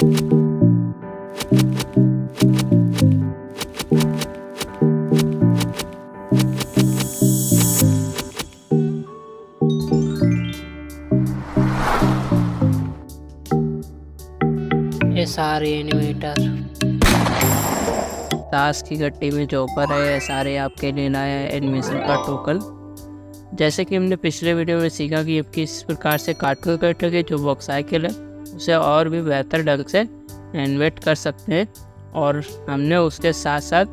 ये सारे एनिमेटर ताश की गट्टी में जो ऊपर है, सारे आपके लिए लाया है एनिमेशन का टोकन। जैसे कि हमने पिछले वीडियो में सीखा कि आप किस प्रकार से कार्टून कैरेक्टर के जो बॉक्स साइकिल है उसे और भी बेहतर ढंग से एनिमेट कर सकते हैं, और हमने उसके साथ साथ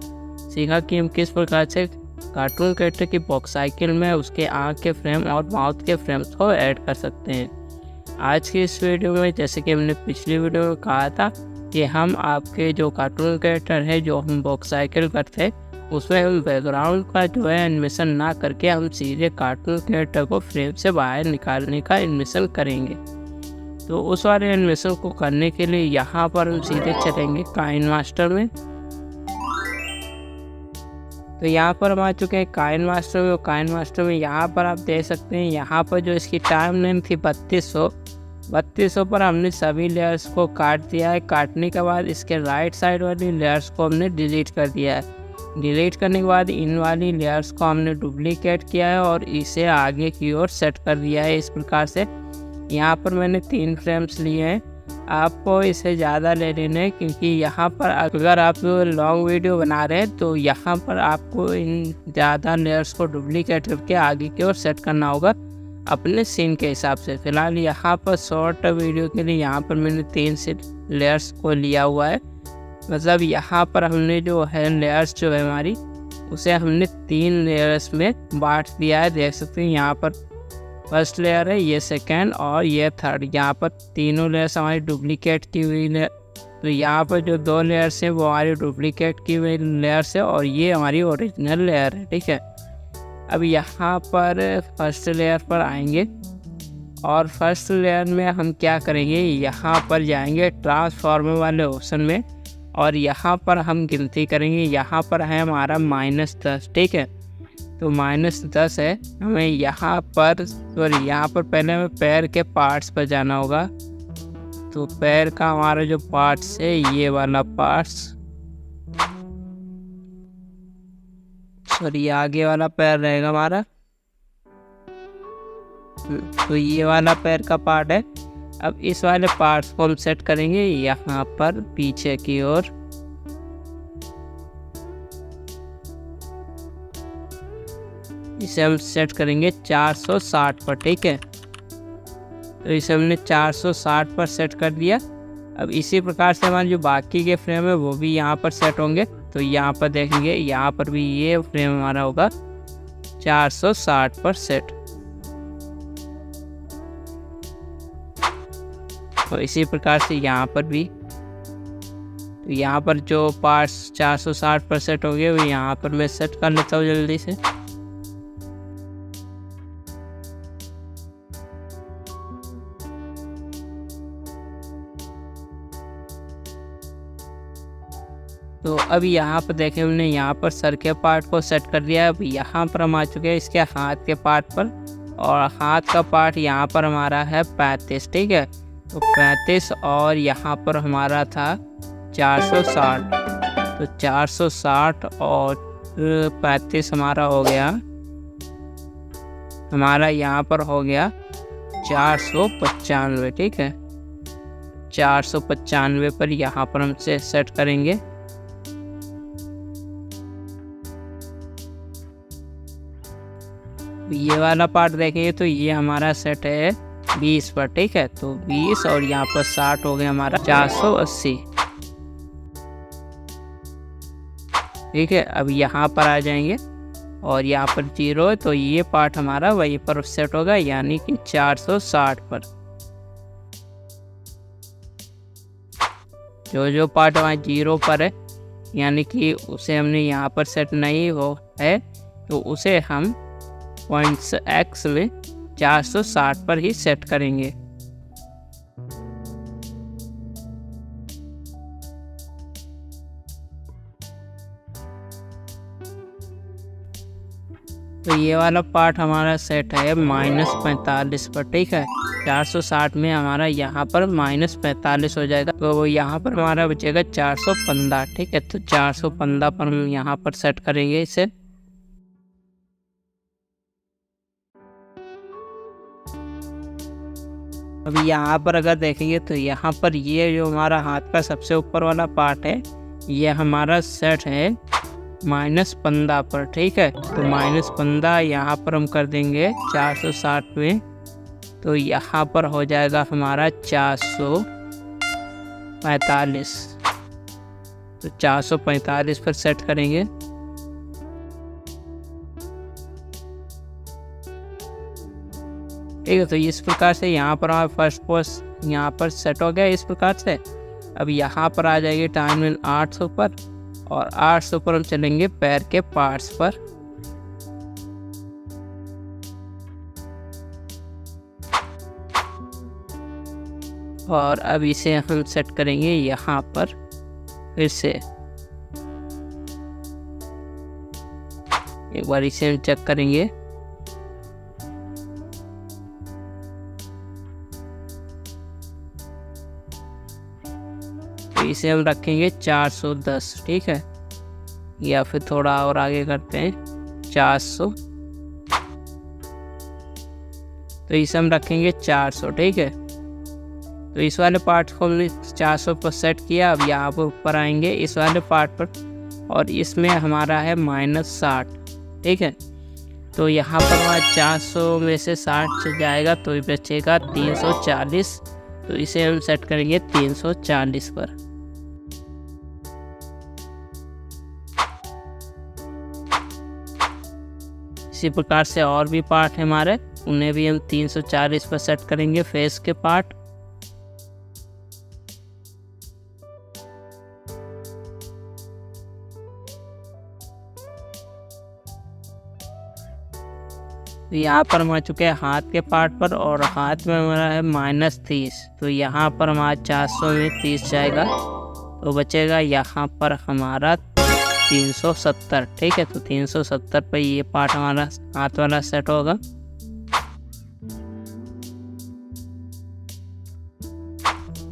सीखा कि हम किस प्रकार से कार्टून कैरेक्टर की बॉक्स साइकिल में उसके आँख के फ्रेम और माउथ के फ्रेम्स को ऐड कर सकते हैं। आज की इस वीडियो में, जैसे कि हमने पिछली वीडियो में कहा था कि हम आपके जो कार्टून कैरेक्टर है जो हम बॉक्स साइकिल करते हैं उसमें हम बैकग्राउंड का जो है एनिमेशन ना करके हम सीधे कार्टून कैरेक्टर को फ्रेम से बाहर निकालने का एनिमेशन करेंगे। तो उस वाले एनिमेशन को करने के लिए यहाँ पर हम सीधे चलेंगे काइन मास्टर में। तो यहाँ पर हम आ चुके हैं काइन मास्टर में। काइन मास्टर में यहाँ पर आप देख सकते हैं, यहाँ पर जो इसकी टाइम लेंथ थी 3200 पर हमने सभी लेयर्स को काट दिया है। काटने के बाद इसके राइट साइड वाली लेयर्स को हमने डिलीट कर दिया है। डिलीट करने के बाद इन वाली लेयर्स को हमने डुप्लीकेट किया है और इसे आगे की ओर सेट कर दिया है इस प्रकार से। यहाँ पर मैंने 3 फ्रेम्स लिए हैं, आपको इसे ज़्यादा ले लेने हैं क्योंकि यहाँ पर अगर आप लॉन्ग वीडियो बना रहे हैं तो यहाँ पर आपको इन ज़्यादा लेयर्स को डुप्लीकेट करके आगे की ओर सेट करना होगा अपने सीन के हिसाब से। फिलहाल यहाँ पर शॉर्ट वीडियो के लिए यहाँ पर मैंने 3 से लेयर्स को लिया हुआ है। मतलब यहाँ पर हमने जो है लेयर्स जो है हमारी उसे हमने 3 लेयर्स में बांट दिया है। देख सकते हैं यहाँ पर फर्स्ट लेयर है, ये सेकेंड और ये थर्ड। यहाँ पर तीनों लेयर्स हमारी डुप्लीकेट की हुई है। तो यहाँ पर जो 2 लेयर्स हैं वो हमारी डुप्लीकेट की हुई लेयर्स है और ये हमारी ओरिजिनल लेयर है, ठीक है। अब यहाँ पर फर्स्ट लेयर पर आएंगे और फर्स्ट लेयर में हम क्या करेंगे, यहाँ पर जाएंगे ट्रांसफॉर्मर वाले ऑप्शन में और यहाँ पर हम गिनती करेंगे। यहाँ पर है हमारा -10, ठीक है। तो -10 है, हमें यहाँ पर यहाँ पर पहले हमें पैर के पार्ट्स पर जाना होगा। तो पैर का हमारा जो पार्ट्स है ये वाला पार्ट्स, ये आगे वाला पैर रहेगा हमारा। तो ये वाला पैर का पार्ट है। अब इस वाले पार्ट्स को हम सेट करेंगे यहाँ पर पीछे की ओर। इसे हम सेट करेंगे 460 पर, ठीक है। तो इसे हमने 460 पर सेट कर दिया। अब इसी प्रकार से हमारे जो बाकी के फ्रेम है वो भी यहाँ पर सेट होंगे। तो यहाँ पर देखेंगे, यहाँ पर भी ये फ्रेम हमारा होगा 460 पर सेट। तो इसी प्रकार से यहाँ पर भी, तो यहाँ पर जो पार्ट्स 460 पर सेट हो गए वो यहाँ पर मैं सेट कर लेता हूँ जल्दी से। तो अभी यहाँ पर देखें, हमने यहाँ पर सर के पार्ट को सेट कर दिया है। अब यहाँ पर हम आ चुके हैं इसके हाथ के पार्ट पर, और हाथ का पार्ट यहाँ पर हमारा है 35, ठीक है। तो 35 और यहाँ पर हमारा था 460। तो 460 और 35 हमारा हो गया, हमारा यहाँ पर हो गया 495, ठीक है। 495 पर यहाँ पर हम से सेट करेंगे। ये वाला पार्ट देखेंगे तो ये हमारा सेट है 20 पर, ठीक है। तो 20 और यहाँ पर 60 हो गया हमारा 480, ठीक है। अब यहाँ पर आ जाएंगे और यहाँ पर 0 है तो ये पार्ट हमारा वहीं पर सेट होगा, यानी कि 460 पर। जो पार्ट हमारा 0 पर है यानी कि उसे हमने यहाँ पर सेट नहीं हो है तो उसे हम पॉइंट्स x में 460 पर ही सेट करेंगे। तो ये वाला पार्ट हमारा सेट है -45 पर, ठीक है। 460 में हमारा यहाँ पर -45 हो जाएगा, तो यहाँ पर हमारा बचेगा 415। ठीक है, तो 415 पर हम यहाँ पर सेट करेंगे इसे। अभी यहाँ पर अगर देखेंगे तो यहाँ पर ये जो हमारा हाथ का सबसे ऊपर वाला पार्ट है, ये हमारा सेट है -15 पर। ठीक है, तो -15 यहाँ पर हम कर देंगे 460 में, तो यहाँ पर हो जाएगा हमारा 445। तो 445 पर सेट करेंगे। ठीक है, तो इस प्रकार से यहाँ पर हमारा फर्स्ट पोस्ट यहाँ पर सेट हो गया इस प्रकार से। अब यहाँ पर आ जाएगी टाइमलाइन 800 पर, और 800 पर हम चलेंगे पैर के पार्ट्स पर। और अब इसे हम सेट करेंगे यहाँ पर फिर से। एक बार इसे हम चेक करेंगे। तो इसे हम रखेंगे 410। ठीक है, या फिर थोड़ा और आगे करते हैं 400। तो इसे हम रखेंगे 400। ठीक है, तो इस वाले पार्ट को हमने 400 पर सेट किया। अब यहाँ पर ऊपर आएंगे इस वाले पार्ट पर, और इसमें हमारा है -60। ठीक है, तो यहाँ पर हमारा 400 में से 60 चल जाएगा, तो ये बचेगा 340। तो इसे हम सेट करेंगे 340 पर। इसी प्रकार से और भी पार्ट हैं हमारे, उन्हें भी हम 340 पर सेट करेंगे फेस के पार्ट। तो यहाँ पर हम आ चुके हैं हाथ के पार्ट पर, और हाथ में हमारा है -30। तो यहाँ पर हमारा 400 में 30 जाएगा, तो बचेगा यहाँ पर हमारा 370। ठीक है, तो 370 पर ये पार्ट हमारा हाथ वाला सेट होगा।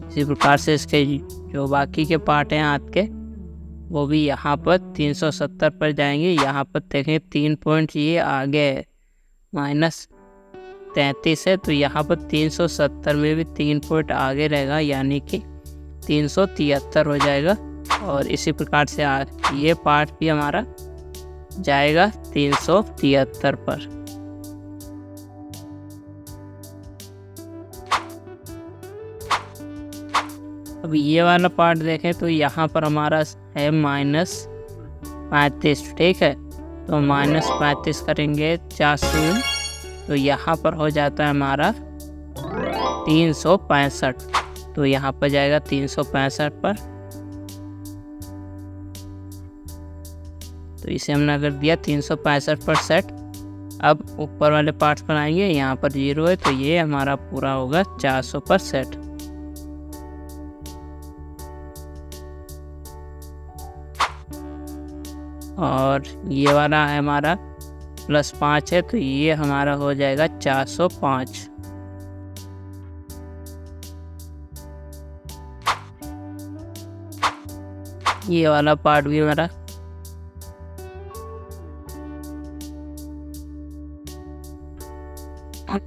इसी प्रकार से इसके जो बाकी के पार्ट हैं हाथ के, वो भी यहाँ पर 370 पर जाएंगे। यहाँ पर देखें 3 पॉइंट ये आगे है, -33 है, तो यहाँ पर 370 में भी 3 पॉइंट आगे रहेगा, यानी कि 373 हो जाएगा। और इसी प्रकार से ये पार्ट भी हमारा जाएगा 373 पर। अब ये वाला पार्ट देखें तो यहाँ पर हमारा है -35। ठीक है, तो -35 करेंगे 400 में, तो यहाँ पर हो जाता है हमारा 365। तो यहाँ पर जाएगा 365 पर। तो इसे हमने अगर दिया 365 पर सेट। अब ऊपर वाले पार्ट्स पर आएंगे, यहाँ पर 0 है, तो ये हमारा पूरा होगा 400 पर सेट। और ये वाला है हमारा +5 है, तो ये हमारा हो जाएगा 405। ये वाला पार्ट भी हमारा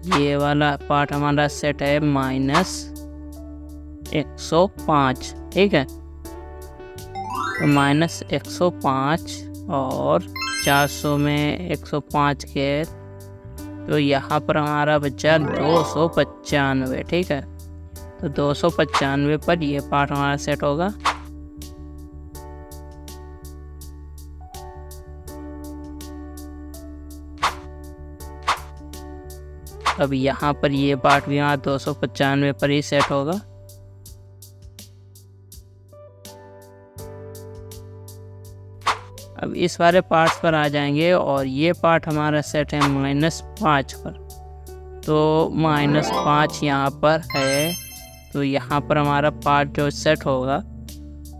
ये वाला पार्ट हमारा सेट है -105। ठीक है, तो -105 और 400 में 105 के, तो यहाँ पर हमारा बचा 295। ठीक है, तो 295 पर ये पार्ट हमारा सेट होगा। अब यहाँ पर ये पार्ट भी यहाँ 295 पर ही सेट होगा। अब इस वाले पार्ट्स पर आ जाएंगे, और ये पार्ट हमारा सेट है -5 पर। तो -5 यहाँ पर है, तो यहाँ पर हमारा पार्ट जो सेट होगा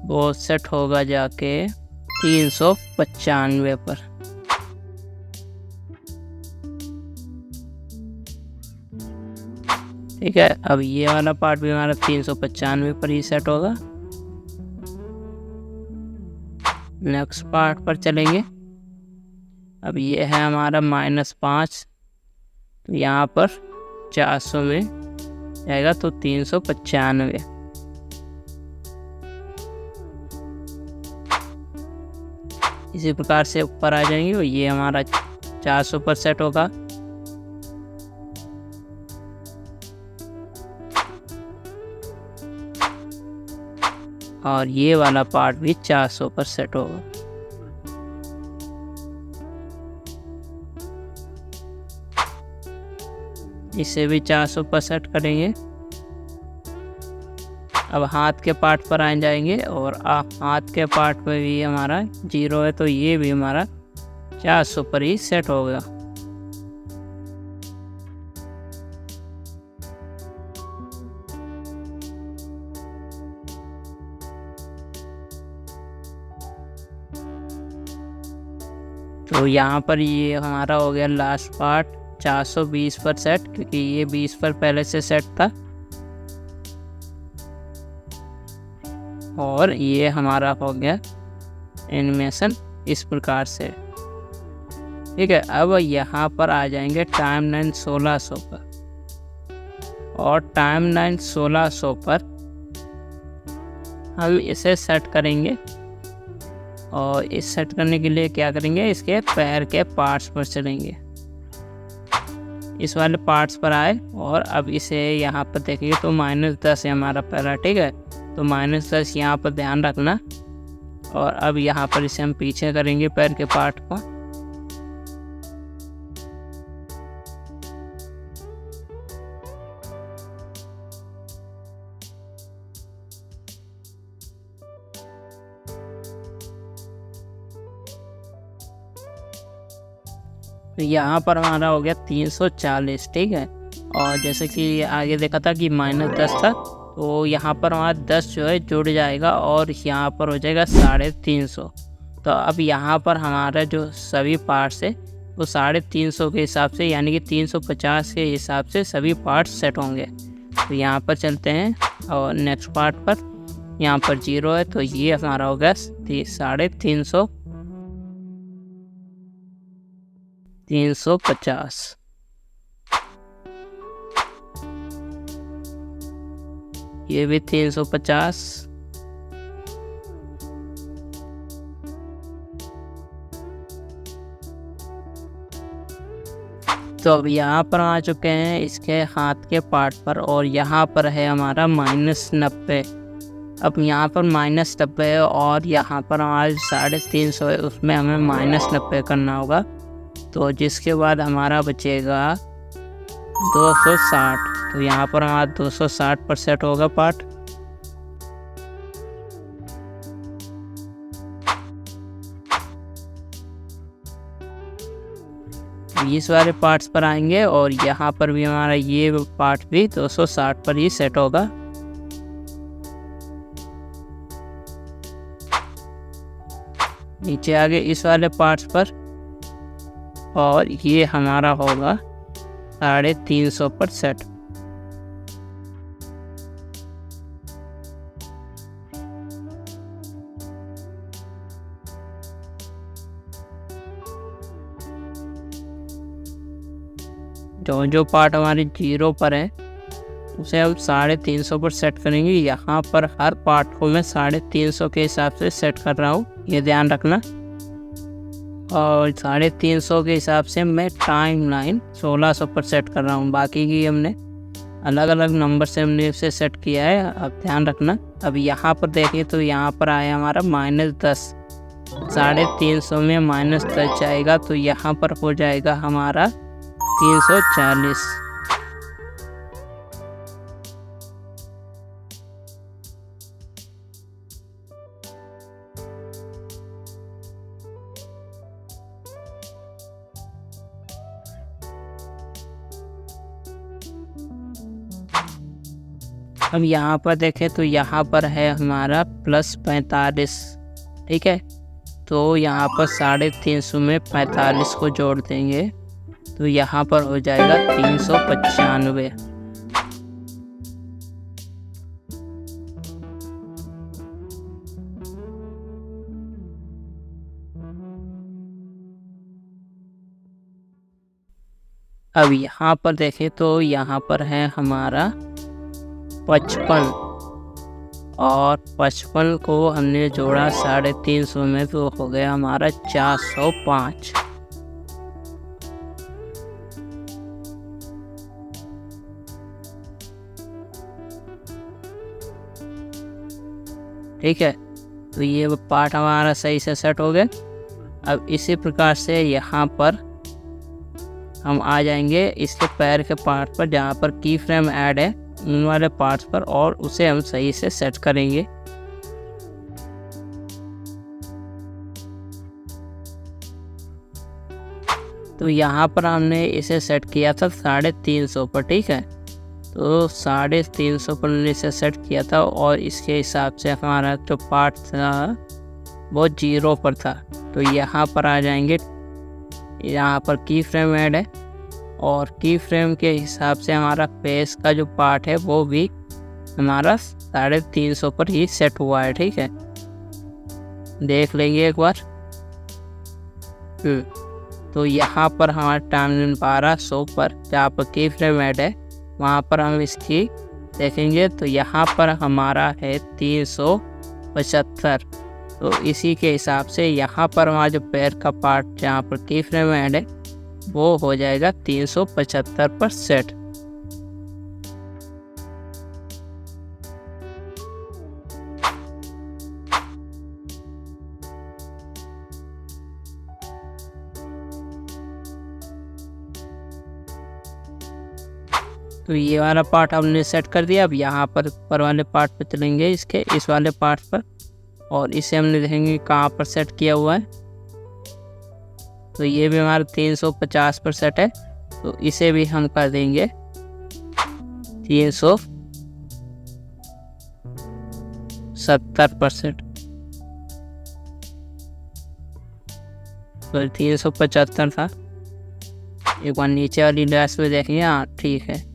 वो सेट होगा जाके 395 पर। ठीक है। अब ये वाला पार्ट भी हमारा 395 पर ही सेट होगा। नेक्स्ट पार्ट पर चलेंगे। अब ये है हमारा -5, तो यहाँ पर 400 में जाएगा तो 395। इसी प्रकार से ऊपर आ जाएंगे और ये हमारा 400 पर सेट होगा। और ये वाला पार्ट भी 400 पर सेट होगा। इसे भी 400 पर सेट करेंगे। अब हाथ के पार्ट पर आ जाएंगे और हाथ के पार्ट पर भी हमारा 0 है, तो ये भी हमारा 400 पर ही सेट होगा। तो यहाँ पर ये हमारा हो गया लास्ट पार्ट 420 पर सेट, क्योंकि ये 20 पर पहले से सेट था। और ये हमारा हो गया एनिमेशन इस प्रकार से। ठीक है। अब यहाँ पर आ जाएंगे टाइमलाइन 1600 पर, और टाइमलाइन 1600 पर हम इसे सेट करेंगे। और इस सेट करने के लिए क्या करेंगे, इसके पैर के पार्ट्स पर चलेंगे। इस वाले पार्ट्स पर आए और अब इसे यहाँ पर देखेंगे तो -10 है हमारा पैरा। ठीक है। तो -10 यहाँ पर ध्यान रखना। और अब यहाँ पर इसे हम पीछे करेंगे पैर के पार्ट को। तो यहाँ पर हमारा हो गया 340। ठीक है। और जैसे कि आगे देखा था कि -10 था, तो यहाँ पर हमारा 10 जो है जुड़ जाएगा और यहाँ पर हो जाएगा 350। तो अब यहाँ पर हमारा जो सभी पार्ट्स है वो 350 के हिसाब से, यानी कि 350 के हिसाब से सभी पार्ट्स सेट होंगे। तो यहाँ पर चलते हैं और नेक्स्ट पार्ट पर। यहाँ पर 0 है, तो ये हमारा होगा 350, 350। ये भी 350। तो अब यहाँ पर आ चुके हैं इसके हाथ के पार्ट पर, और यहाँ पर है हमारा -90। अब यहाँ पर -90 है और यहाँ पर हमारा 350 है, उसमें हमें -90 करना होगा। तो जिसके बाद हमारा बचेगा 260। तो यहाँ पर हमारा 260 पर सेट होगा पार्ट। इस वाले पार्ट्स पर आएंगे और यहाँ पर भी हमारा ये पार्ट भी 260 पर ही सेट होगा। नीचे आगे इस वाले पार्ट्स पर, और ये हमारा होगा 350 पर सेट। जो पार्ट हमारे 0 पर है उसे हम 350 पर सेट करेंगे। यहाँ पर हर पार्ट को मैं 350 के हिसाब से सेट कर रहा हूँ, ये ध्यान रखना। और 350 के हिसाब से मैं टाइमलाइन 1600 पर सेट कर रहा हूँ। बाकी की हमने अलग अलग नंबर से हमने इसे सेट किया है, अब ध्यान रखना। अब यहाँ पर देखें तो यहाँ पर आया हमारा -10। 350 में -10 जाएगा तो यहाँ पर हो जाएगा हमारा 340। अब यहाँ पर देखें तो यहाँ पर है हमारा +45। ठीक है। तो यहाँ पर 350 में 45 को जोड़ देंगे तो यहाँ पर हो जाएगा 395। अब यहाँ पर देखें तो यहाँ पर है हमारा 55 और 55 को हमने जोड़ा 350 में तो हो गया हमारा 405। ठीक है, तो ये पार्ट हमारा सही से सेट हो गया। अब इसी प्रकार से यहाँ पर हम आ जाएंगे इसके पैर के पार्ट पर जहाँ पर की फ्रेम ऐड है उन वाले पार्ट्स पर, और उसे हम सही से सेट करेंगे। तो यहाँ पर हमने इसे सेट किया था 350 पर। ठीक है, तो 350 पर हमने इसे सेट किया था और इसके हिसाब से हमारा जो पार्ट था वो 0 पर था। तो यहाँ पर आ जाएंगे, यहाँ पर की फ्रेम ऐड है और की फ्रेम के हिसाब से हमारा फेस का जो पार्ट है वो भी हमारा 350 पर ही सेट हुआ है। ठीक है, देख लेंगे एक बार। तो यहाँ पर हमारा टाइमलाइन 1200 पर जहाँ पर की फ्रेम ऐड है वहाँ पर हम इसकी देखेंगे तो यहाँ पर हमारा है 375। तो इसी के हिसाब से यहाँ पर हमारा जो पैर का पार्ट जहाँ पर की फ्रेम ऐड है वो हो जाएगा 375 पर सेट। तो ये वाला पार्ट हमने सेट कर दिया। अब यहाँ पर वाले पार्ट पर चलेंगे, इसके इस वाले पार्ट पर, और इसे हमने देखेंगे कहाँ पर सेट किया हुआ है। तो ये भी हमारा 350 पर सेट है, तो इसे भी हम कर देंगे 370%। तो 375 था। एक बार नीचे वाली लेस में देखेंगे, हाँ ठीक है।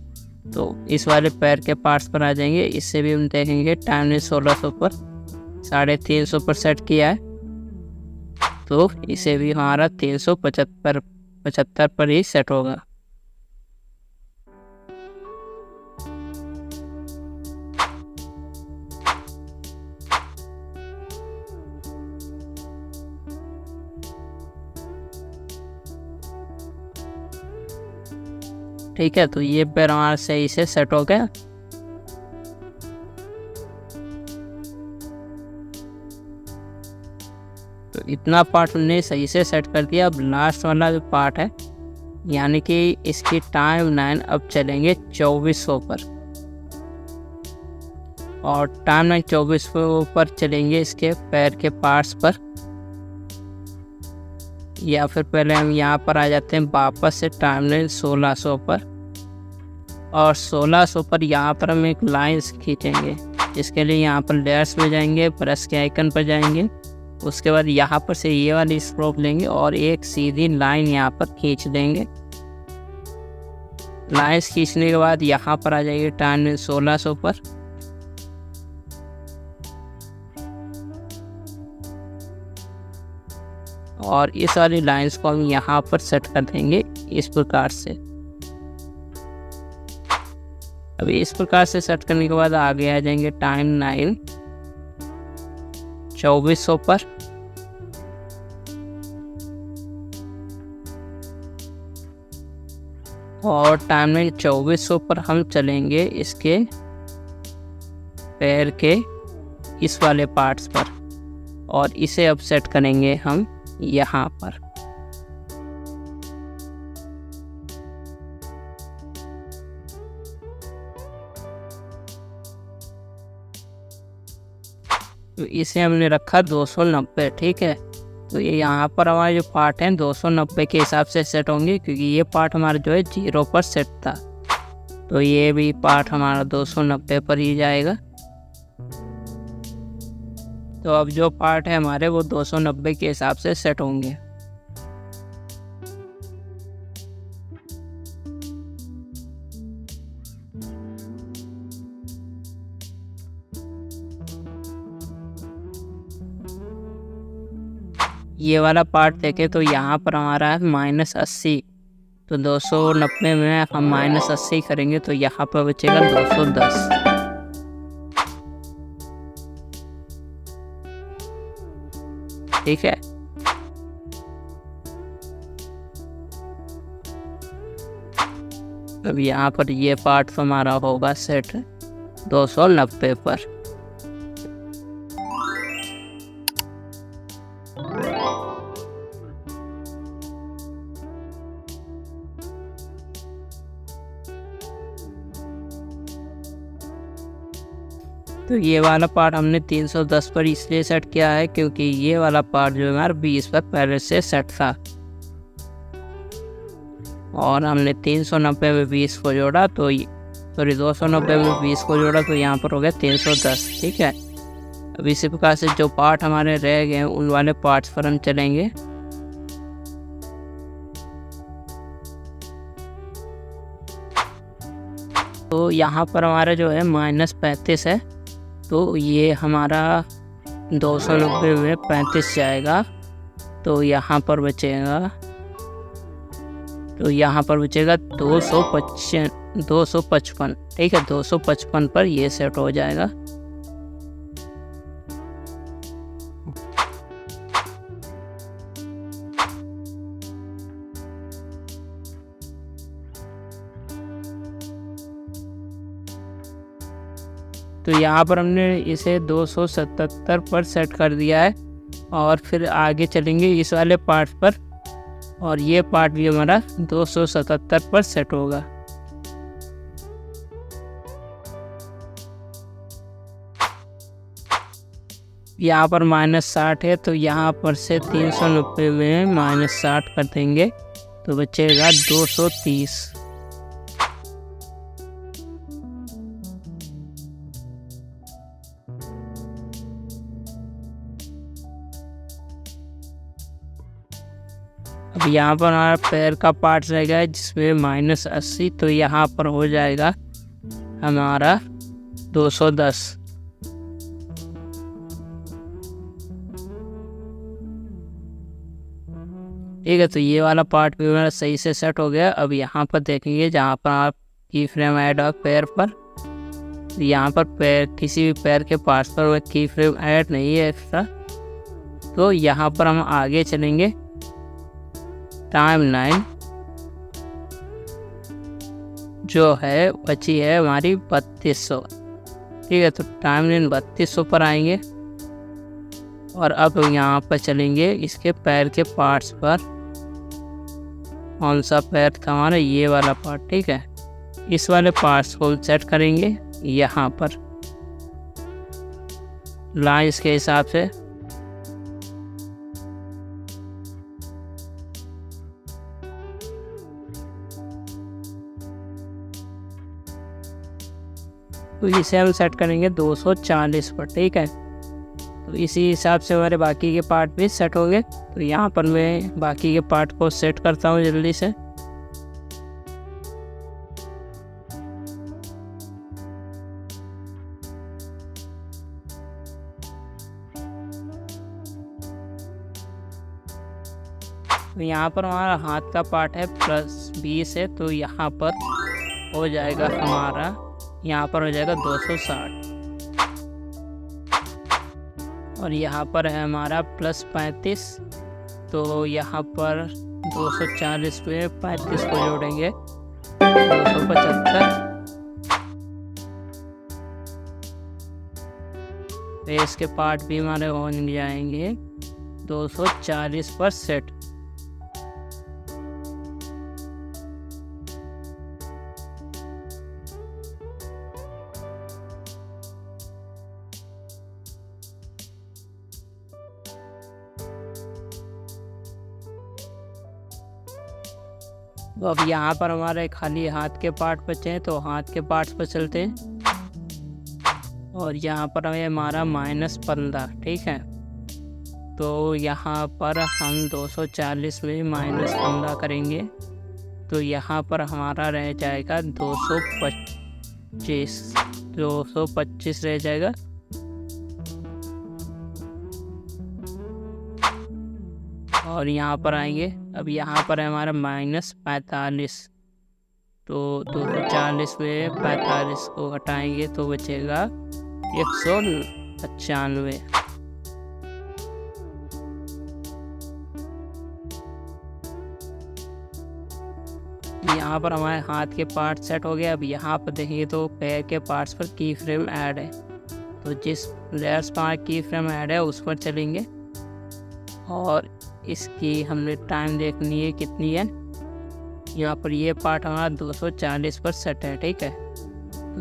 तो इस वाले पैर के पार्ट्स पर आ जाएंगे, इससे भी हम देखेंगे टाइमलाइन 1600 पर 350 पर सेट किया है, तो इसे भी हमारा 375 पर ही सेट होगा। ठीक है, तो ये पैर हमारा सही से सेट हो गया। तो इतना पार्ट हमने सही से सेट कर दिया। अब लास्ट वाला जो पार्ट है, यानी कि इसकी टाइमलाइन अब चलेंगे 2400 पर, और टाइमलाइन 2400 पर चलेंगे इसके पैर के पार्ट्स पर। या फिर पहले हम यहाँ पर आ जाते हैं वापस से टाइमलाइन 1600 पर, और 1600 पर यहाँ पर हम एक लाइन्स खींचेंगे। इसके लिए यहाँ पर लेयर्स में जाएंगे, ब्रश के आइकन पर जाएंगे, उसके बाद यहाँ पर से ये वाली स्ट्रोक लेंगे और एक सीधी लाइन यहाँ पर खींच देंगे। लाइन्स खींचने के बाद यहाँ पर आ जाएंगे टाइमलाइन 1600 पर, और इस वाली लाइंस को हम यहाँ पर सेट कर देंगे इस प्रकार से। अभी इस प्रकार से सेट करने के बाद आगे आ जाएंगे टाइमलाइन 2400 पर, और टाइमलाइन 2400 पर हम चलेंगे इसके पैर के इस वाले पार्ट्स पर, और इसे अब सेट करेंगे हम यहाँ पर। तो इसे हमने रखा 290। ठीक है, तो ये यहाँ पर हमारे जो पार्ट हैं 290 के हिसाब से सेट होंगे, क्योंकि ये पार्ट हमारा जो है 0 पर सेट था। तो ये भी पार्ट हमारा 290 पर ही जाएगा। तो अब जो पार्ट है हमारे वो 290 के हिसाब से सेट होंगे। ये वाला पार्ट देखें तो यहाँ पर हमारा है -80, तो 290 में हम -80 करेंगे तो यहाँ पर बचेगा 210। ठीक है, अब यहाँ पर ये पार्ट हमारा होगा सेट 290 पर। तो ये वाला पार्ट हमने 310 पर इसलिए सेट किया है क्योंकि ये वाला पार्ट जो है हमारा 20 पर पहले से सेट था, और हमने 390 में 20 को जोड़ा तो सॉरी 290 में 20 को जोड़ा तो यहाँ पर हो गया 310। ठीक है, अब इसी प्रकार से जो पार्ट हमारे रह गए हैं उन वाले पार्ट्स पर हम चलेंगे। तो यहाँ पर हमारा जो है -35 है, तो ये हमारा 290 में 35 जाएगा तो यहाँ पर बचेगा 255। ठीक है, 255 पर ये सेट हो जाएगा। तो यहाँ पर हमने इसे 277 पर सेट कर दिया है, और फिर आगे चलेंगे इस वाले पार्ट पर, और ये पार्ट भी हमारा 277 पर सेट होगा। यहाँ पर -60 है तो यहाँ पर से 390 में -60 कर देंगे तो बचेगा 230। अब यहाँ पर हमारा पैर का पार्ट रह गया है जिसमें -80, तो यहाँ पर हो जाएगा हमारा 210। ठीक है, तो ये वाला पार्ट भी मेरा सही से सेट हो गया। अब यहाँ पर देखेंगे जहाँ पर आप की फ्रेम ऐड हो पैर पर, यहाँ पर पैर किसी भी पैर के पार्ट्स पर वह की फ्रेम ऐड नहीं है एक्स्ट्रा, तो यहाँ पर हम आगे चलेंगे। टाइमलाइन जो है बची है हमारी 3200। ठीक है, तो टाइमलाइन 3200 पर आएंगे, और अब यहाँ पर चलेंगे इसके पैर के पार्ट्स पर। कौन सा पैर था हमारा? ये वाला पार्ट। ठीक है, इस वाले पार्ट्स को सेट करेंगे यहाँ पर लाइंस के हिसाब से। तो इसे हम सेट करेंगे 240 पर। ठीक है, तो इसी हिसाब से हमारे बाकी के पार्ट भी सेट होंगे। तो यहाँ पर मैं बाकी के पार्ट को सेट करता हूँ जल्दी से। तो यहाँ पर हमारा हाथ का पार्ट है +20 है, तो यहाँ पर हो जाएगा हमारा, यहाँ पर हो जाएगा 260, और यहाँ पर है हमारा +35, तो यहाँ पर 240 पे 35 को जोड़ेंगे 275। फेस के पार्ट भी हमारे हो जाएंगे 240 पर सेट। तो अब यहाँ पर हमारे खाली हाथ के पार्ट बचे हैं, तो हाथ के पार्ट्स पर चलते हैं, और यहाँ पर है हमारा -15। ठीक है, तो यहाँ पर हम 240 में -15 करेंगे, तो यहाँ पर हमारा रह जाएगा 225 रह जाएगा। और यहाँ पर आएंगे अब यहाँ पर है हमारा -45, तो 240 में 45 को हटाएंगे तो बचेगा 195। यहाँ पर हमारे हाथ के पार्ट सेट हो गए। अब यहाँ पर देखिए तो पैर के पार्ट्स पर की फ्रेम ऐड है, तो जिस लेयर्स पर हमारा की फ्रेम ऐड है उस पर चलेंगे और इसकी हमने टाइम देखनी है कितनी है। यहाँ पर ये पार्ट हमारा 240 पर सेट है, ठीक है।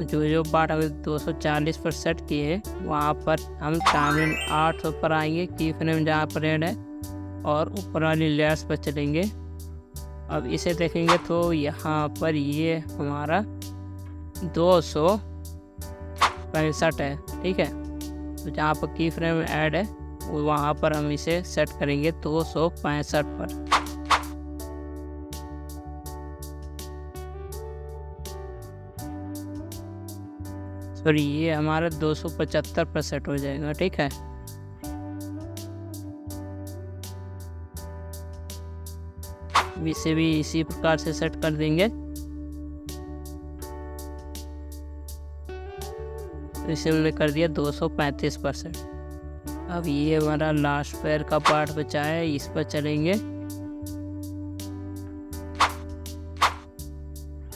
तो जो पार्ट हमें 240 पर सेट किए वहाँ पर हम टाइम 800 पर आएंगे, की फ्रेम जहाँ पर ऐड है, और ऊपर वाली लेयर्स पर चलेंगे। अब इसे देखेंगे तो यहाँ पर ये हमारा 265 है, ठीक है। तो जहाँ पर की फ्रेम ऐड है वहाँ पर हम इसे सेट करेंगे 265 पर। सॉरी, ये हमारा 275 पर सेट हो जाएगा, ठीक है। इसे भी इसी प्रकार से सेट कर देंगे। इसे हमने कर दिया 235%। अब ये हमारा लास्ट पैर का पार्ट बचा है, इस पर चलेंगे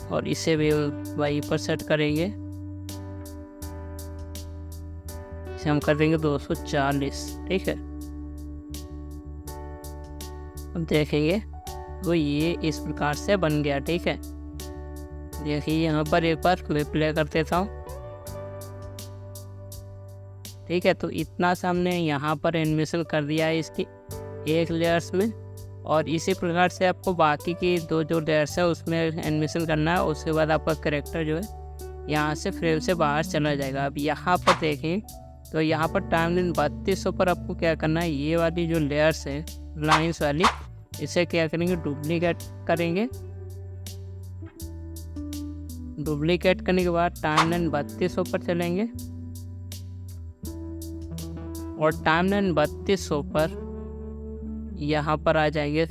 और इसे भी वहीं पर सेट करेंगे। इसे हम कर देंगे 240, ठीक है। अब देखेंगे तो ये इस प्रकार से बन गया, ठीक है। देखिए यहाँ पर एक बार मैं प्ले कर देता हूँ, ठीक है। तो इतना सा हमने यहाँ पर एनिमेशन कर दिया है इसकी एक लेयर्स में, और इसी प्रकार से आपको बाकी की दो जो लेयर्स है उसमें एनिमेशन करना है। उसके बाद आपका कैरेक्टर जो है यहाँ से फ्रेम से बाहर चला जाएगा। अब यहाँ पर देखें तो यहाँ पर टाइमलाइन 3200 पर आपको क्या करना है, ये वाली जो लेयर्स है लाइंस वाली, इसे क्या करेंगे, डुप्लीकेट करेंगे। डुप्लीकेट करने के बाद टाइमलाइन 3200 पर चलेंगे और टाइमलाइन 3200 पर यहाँ पर आ जाएंगे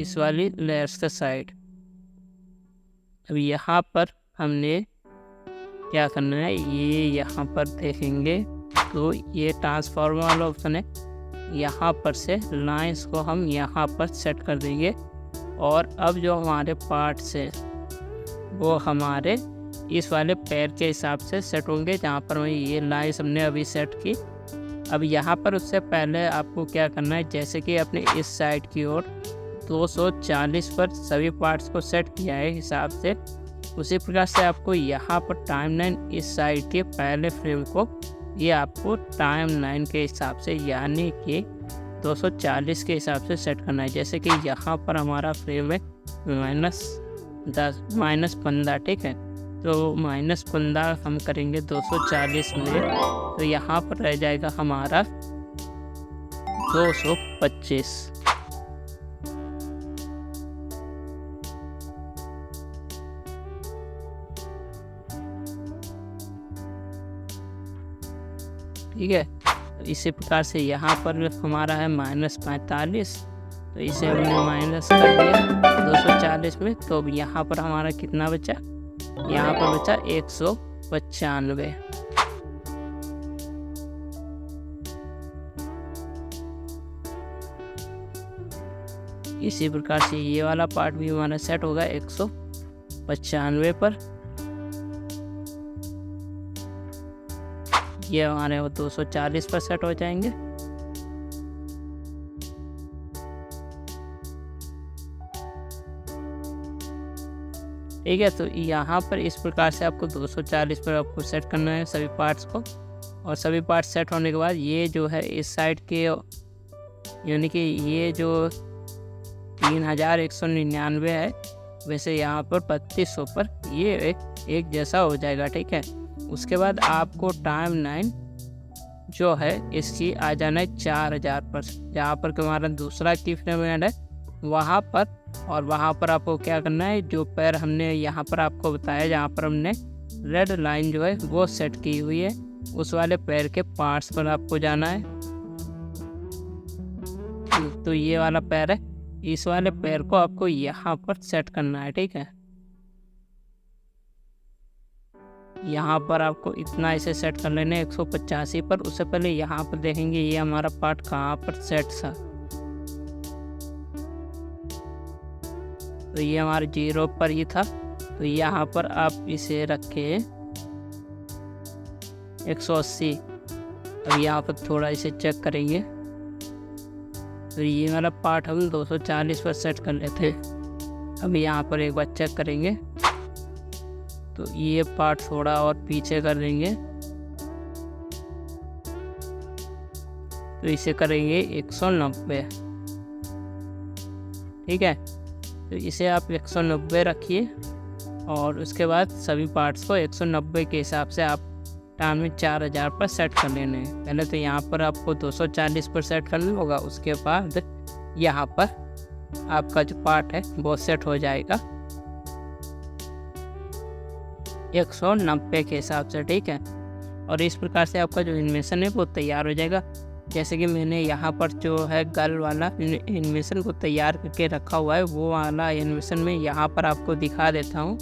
इस वाली लेयर्स के साइड। अब यहाँ पर हमने क्या करना है, ये यहाँ पर देखेंगे तो ये ट्रांसफॉर्मर वाला ऑप्शन है, यहाँ पर से लाइंस को हम यहाँ पर सेट कर देंगे। और अब जो हमारे पार्ट्स है वो हमारे इस वाले पैर के हिसाब से सेट होंगे, जहाँ पर ये लाइंस हमने अभी सेट की। अब यहाँ पर उससे पहले आपको क्या करना है, जैसे कि अपने इस साइड की ओर 240 पर सभी पार्ट्स को सेट किया है हिसाब से, उसी प्रकार से आपको यहाँ पर टाइमलाइन इस साइड के पहले फ्रेम को ये आपको टाइमलाइन के हिसाब से यानी कि 240 के हिसाब से सेट करना है। जैसे कि यहाँ पर हमारा फ्रेम है -15, ठीक है। तो -15 हम करेंगे 240 में, तो यहाँ पर रह जाएगा हमारा 225। ठीक है। इसी प्रकार से यहाँ पर हमारा है -45, तो इसे हमने माइनस कर दिया 240 में, तो यहाँ पर हमारा कितना बचा, यहाँ पर बचा 195। इसी प्रकार से ये वाला पार्ट भी हमारा सेट होगा 195 पर। ये हमारे 240 पर सेट हो जाएंगे। ठीक है, तो यहाँ पर इस प्रकार से आपको 240 पर आपको सेट करना है सभी पार्ट्स को। और सभी पार्ट्स सेट होने के बाद ये जो है इस साइड के यानी कि ये जो 3199 है, वैसे यहाँ पर 3200 पर ये एक जैसा हो जाएगा। ठीक है, उसके बाद आपको टाइमलाइन जो है इसकी आ जाना है 4000 पर, जहाँ पर हमारा दूसरा की फ्रेम है वहाँ पर। और वहाँ पर आपको क्या करना है, जो पैर हमने यहाँ पर आपको बताया जहाँ पर हमने रेड लाइन जो है वो सेट की हुई है, उस वाले पैर के पार्ट्स पर आपको जाना है। तो ये वाला पैर है, इस वाले पैर को आपको यहाँ पर सेट करना है, ठीक है। यहाँ पर आपको इतना ऐसे सेट कर लेना है 185 पर। उससे पहले यहाँ पर देखेंगे ये हमारा पार्ट कहाँ पर सेट था। तो ये हमारे 0 पर ही था। तो यहाँ पर आप इसे रखें 180। अब यहाँ पर थोड़ा इसे चेक करेंगे। तो ये वाला पार्ट हम 240 पर सेट कर लेते हैं। अब यहाँ पर एक बार चेक करेंगे तो ये पार्ट थोड़ा और पीछे कर देंगे। तो इसे करेंगे 190, ठीक है। तो इसे आप 190 रखिए और उसके बाद सभी पार्ट्स को 190 के हिसाब से आप टाइम में 4000 पर सेट कर लेने हैं। पहले तो यहाँ पर आपको 240 पर सेट करना होगा, उसके बाद यहाँ पर आपका जो पार्ट है वो सेट हो जाएगा 190 के हिसाब से, ठीक है। और इस प्रकार से आपका जो एनिमेशन है वो तैयार हो जाएगा। जैसे कि मैंने यहाँ पर जो है गर्ल वाला एनिमेशन को तैयार करके रखा हुआ है, वो वाला एनिमेशन में यहाँ पर आपको दिखा देता हूँ।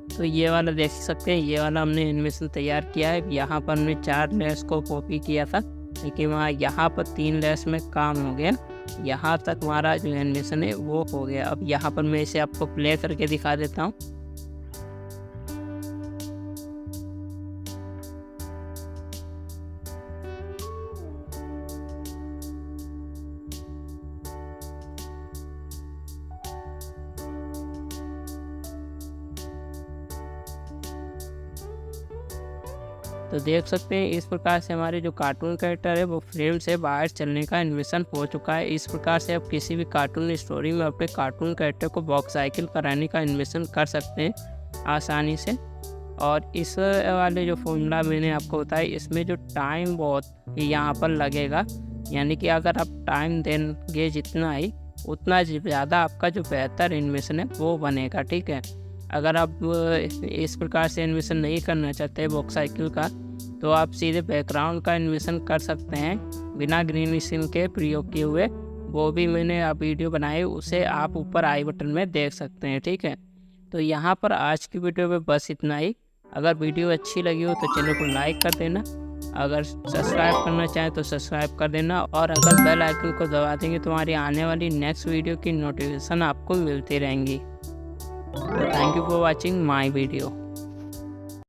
तो ये वाला देख सकते हैं, ये वाला हमने एनिमेशन तैयार किया है। यहाँ पर हमने 4 लेयर्स को कॉपी किया था, लेकिन वहाँ यहाँ पर 3 लेयर्स में काम हो गया। यहाँ तक हमारा जो एनिमेशन है वो हो गया। अब यहाँ पर मैं इसे आपको प्ले करके दिखा देता हूँ। तो देख सकते हैं इस प्रकार से हमारे जो कार्टून कैरेक्टर है वो फ्रेम से बाहर चलने का एनिमेशन हो चुका है। इस प्रकार से आप किसी भी कार्टून स्टोरी में अपने कार्टून कैरेक्टर को बॉक्स साइकिल कराने का एनिमेशन कर सकते हैं आसानी से। और इस वाले जो फॉर्मूला मैंने आपको बताया, इसमें जो टाइम बहुत यहाँ पर लगेगा, यानी कि अगर आप टाइम देंगे जितना ही, उतना ज़्यादा आपका जो बेहतर एनिमेशन है वो बनेगा, ठीक है। अगर आप इस प्रकार से एनिमेशन नहीं करना चाहते बॉक्स साइकिल का, तो आप सीधे बैकग्राउंड का एनिमेशन कर सकते हैं बिना ग्रीन स्क्रीन के प्रयोग किए हुए। वो भी मैंने आप वीडियो बनाई, उसे आप ऊपर आई बटन में देख सकते हैं, ठीक है। तो यहाँ पर आज की वीडियो में बस इतना ही। अगर वीडियो अच्छी लगी हो तो चैनल को लाइक कर देना, अगर सब्सक्राइब करना चाहें तो सब्सक्राइब कर देना, और अगर बेल आइकन को दबा देंगे तो हमारी आने वाली नेक्स्ट वीडियो की नोटिफिकेशन आपको मिलती रहेंगी। Thank you for watching my video.